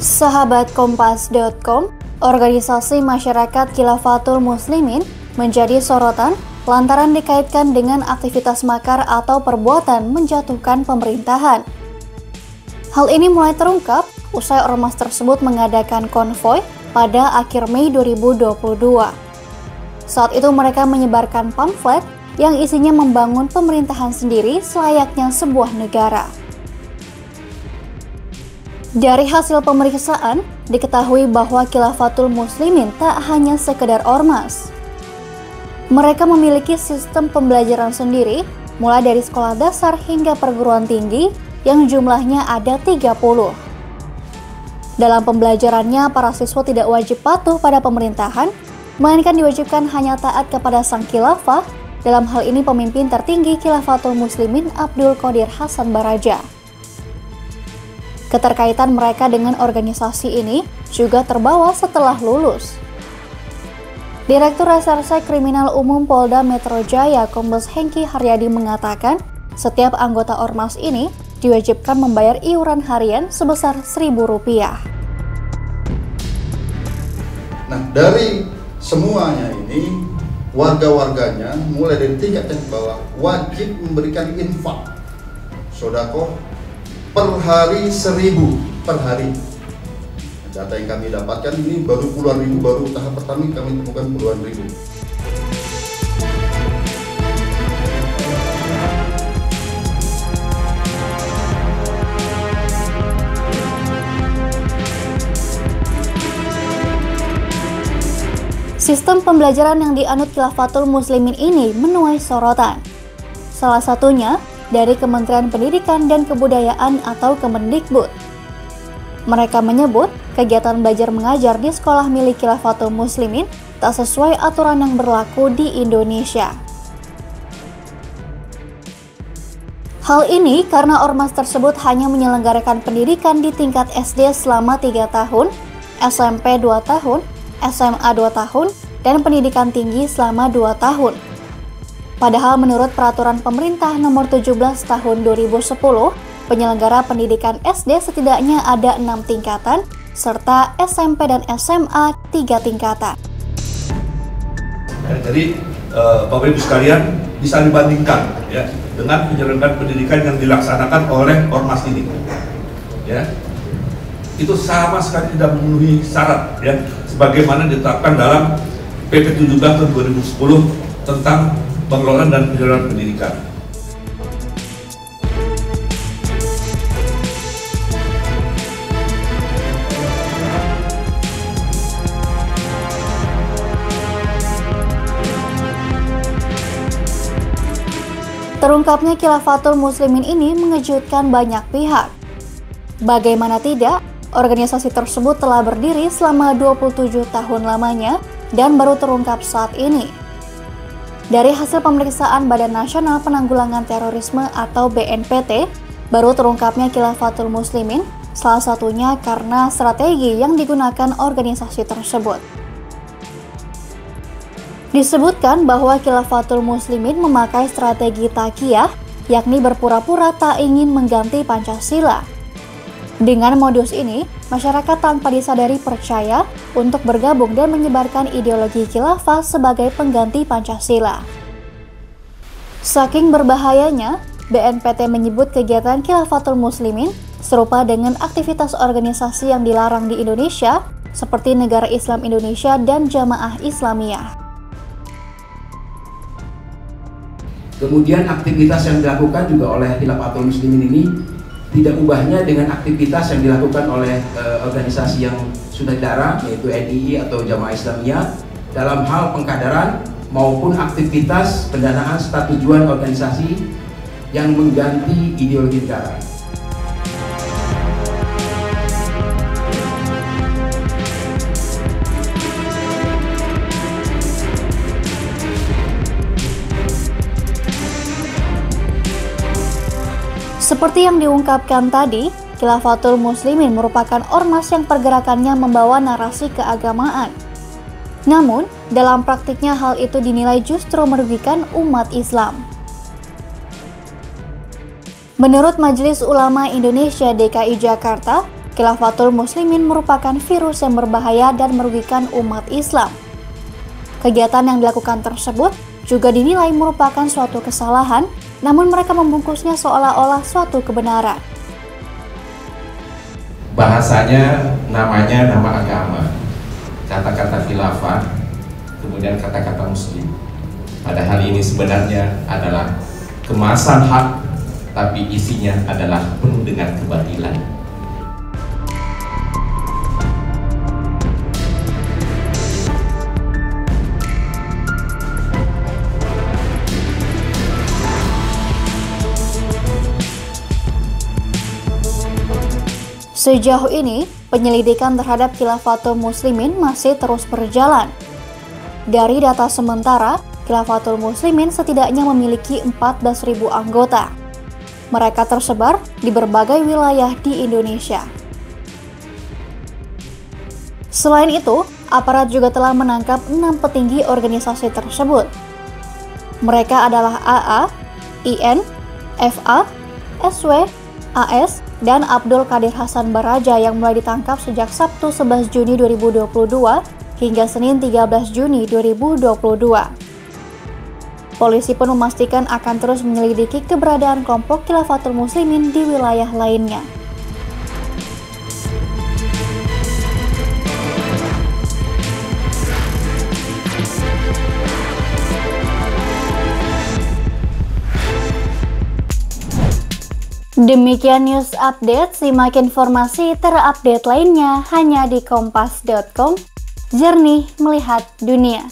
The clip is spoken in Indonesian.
Sahabat Kompas.com, organisasi masyarakat Khilafatul Muslimin menjadi sorotan lantaran dikaitkan dengan aktivitas makar atau perbuatan menjatuhkan pemerintahan. Hal ini mulai terungkap usai ormas tersebut mengadakan konvoi pada akhir Mei 2022. Saat itu mereka menyebarkan pamflet yang isinya membangun pemerintahan sendiri selayaknya sebuah negara. Dari hasil pemeriksaan, diketahui bahwa Khilafatul Muslimin tak hanya sekedar ormas. Mereka memiliki sistem pembelajaran sendiri, mulai dari sekolah dasar hingga perguruan tinggi yang jumlahnya ada 30. Dalam pembelajarannya, para siswa tidak wajib patuh pada pemerintahan, melainkan diwajibkan hanya taat kepada sang khilafah, dalam hal ini pemimpin tertinggi Khilafatul Muslimin Abdul Qadir Hasan Baraja. Keterkaitan mereka dengan organisasi ini juga terbawa setelah lulus. Direktur Reserse Kriminal Umum Polda Metro Jaya, Kombes Hengki Haryadi mengatakan, setiap anggota ormas ini diwajibkan membayar iuran harian sebesar Rp1.000. Nah, dari semuanya ini, warga-warganya mulai dari tingkat yang bawah wajib memberikan infak sedekah per hari 1.000 per hari. Data yang kami dapatkan ini baru puluhan ribu, baru tahap pertama kami temukan puluhan ribu. Sistem pembelajaran yang dianut Khilafatul Muslimin ini menuai sorotan. Salah satunya dari Kementerian Pendidikan dan Kebudayaan atau Kemendikbud. Mereka menyebut kegiatan belajar mengajar di sekolah milik Khilafatul Muslimin tak sesuai aturan yang berlaku di Indonesia. Hal ini karena ormas tersebut hanya menyelenggarakan pendidikan di tingkat SD selama 3 tahun, SMP 2 tahun, SMA 2 tahun, dan pendidikan tinggi selama 2 tahun. Padahal menurut Peraturan Pemerintah Nomor 17 Tahun 2010, penyelenggara pendidikan SD setidaknya ada 6 tingkatan, serta SMP dan SMA 3 tingkatan. Jadi Bapak Ibu sekalian bisa dibandingkan ya dengan penyelenggaraan pendidikan yang dilaksanakan oleh ormas ini. Ya. Itu sama sekali tidak memenuhi syarat ya sebagaimana ditetapkan dalam PP 17 tahun 2010 tentang pengelolaan dan penyelenggaraan pendidikan. Terungkapnya Khilafatul Muslimin ini mengejutkan banyak pihak. Bagaimana tidak, organisasi tersebut telah berdiri selama 27 tahun lamanya dan baru terungkap saat ini. Dari hasil pemeriksaan Badan Nasional Penanggulangan Terorisme atau BNPT, baru terungkapnya Khilafatul Muslimin, salah satunya karena strategi yang digunakan organisasi tersebut. Disebutkan bahwa Khilafatul Muslimin memakai strategi taqiyah, yakni berpura-pura tak ingin mengganti Pancasila. Dengan modus ini, masyarakat tanpa disadari percaya untuk bergabung dan menyebarkan ideologi khilafah sebagai pengganti Pancasila. Saking berbahayanya, BNPT menyebut kegiatan Khilafatul Muslimin serupa dengan aktivitas organisasi yang dilarang di Indonesia, seperti Negara Islam Indonesia dan Jamaah Islamiyah. Kemudian aktivitas yang dilakukan juga oleh Khilafatul Muslimin ini tidak ubahnya dengan aktivitas yang dilakukan oleh organisasi yang sudah dilarang, yaitu NII atau Jamaah Islamiyah, dalam hal pengkaderan maupun aktivitas pendanaan serta tujuan organisasi yang mengganti ideologi negara. Seperti yang diungkapkan tadi, Khilafatul Muslimin merupakan ormas yang pergerakannya membawa narasi keagamaan. Namun, dalam praktiknya hal itu dinilai justru merugikan umat Islam. Menurut Majelis Ulama Indonesia DKI Jakarta, Khilafatul Muslimin merupakan virus yang berbahaya dan merugikan umat Islam. Kegiatan yang dilakukan tersebut juga dinilai merupakan suatu kesalahan, namun mereka membungkusnya seolah-olah suatu kebenaran. Bahasanya namanya nama agama, kata-kata khilafah, kemudian kata-kata muslim. Padahal ini sebenarnya adalah kemasan hak, tapi isinya adalah penuh dengan kebatilan. Sejauh ini, penyelidikan terhadap Khilafatul Muslimin masih terus berjalan. Dari data sementara, Khilafatul Muslimin setidaknya memiliki 14.000 anggota. Mereka tersebar di berbagai wilayah di Indonesia. Selain itu, aparat juga telah menangkap 6 petinggi organisasi tersebut. Mereka adalah AA, IN, FA, SW, AS, dan Abdul Qadir Hasan Baraja yang mulai ditangkap sejak Sabtu 11 Juni 2022 hingga Senin 13 Juni 2022. Polisi pun memastikan akan terus menyelidiki keberadaan kelompok Khilafatul Muslimin di wilayah lainnya. Demikian news update, simak informasi terupdate lainnya hanya di kompas.com, jernih melihat dunia.